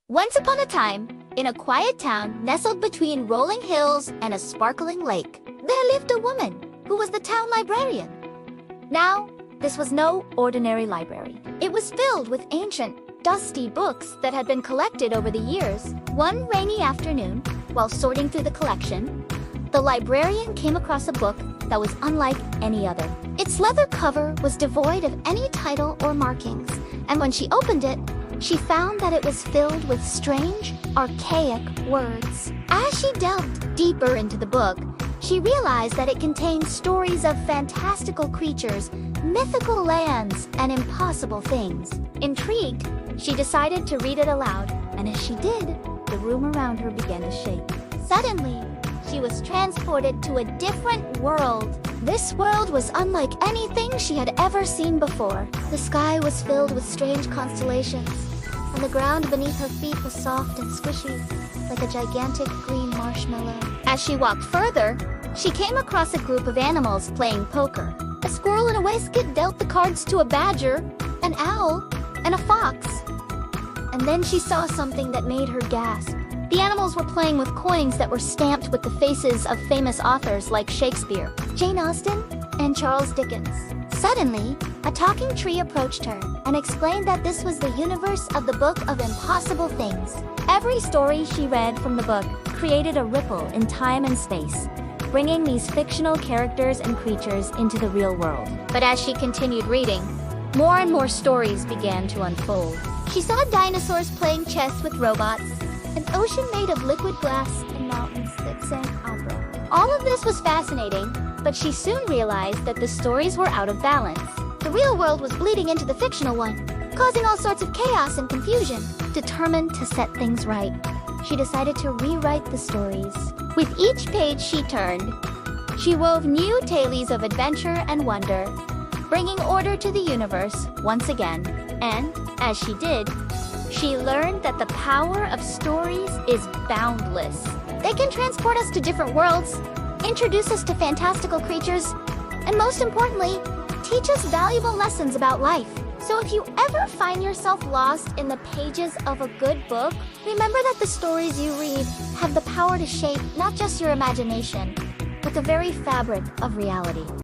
Once upon a time, in a quiet town nestled between rolling hills and a sparkling lake, there lived a woman who was the town librarian. Now, this was no ordinary library. It was filled with ancient, dusty books that had been collected over the years. One rainy afternoon, while sorting through the collection, the librarian came across a book that was unlike any other. Its leather cover was devoid of any title or markings, and when she opened it, she found that it was filled with strange, archaic words. As she delved deeper into the book, she realized that it contained stories of fantastical creatures, mythical lands, and impossible things. Intrigued, she decided to read it aloud, and as she did, the room around her began to shake. Suddenly, she was transported to a different world. This world was unlike anything she had ever seen before. The sky was filled with strange constellations, and the ground beneath her feet was soft and squishy, like a gigantic green marshmallow. As she walked further, she came across a group of animals playing poker. A squirrel in a waistcoat dealt the cards to a badger, an owl, and a fox. And then she saw something that made her gasp. The animals were playing with coins that were stamped with the faces of famous authors like Shakespeare, Jane Austen, and Charles Dickens. Suddenly, a talking tree approached her and explained that this was the universe of the Book of Impossible Things. Every story she read from the book created a ripple in time and space, bringing these fictional characters and creatures into the real world. But as she continued reading, more and more stories began to unfold. She saw dinosaurs playing chess with robots, an ocean made of liquid glass, and mountains that sang opera. All of this was fascinating, but she soon realized that the stories were out of balance. The real world was bleeding into the fictional one, causing all sorts of chaos and confusion. Determined to set things right, she decided to rewrite the stories. With each page she turned, she wove new tales of adventure and wonder, bringing order to the universe once again. And, as she did, she learned that the power of stories is boundless. They can transport us to different worlds, introduce us to fantastical creatures, and most importantly, teach us valuable lessons about life. So if you ever find yourself lost in the pages of a good book, remember that the stories you read have the power to shape not just your imagination, but the very fabric of reality.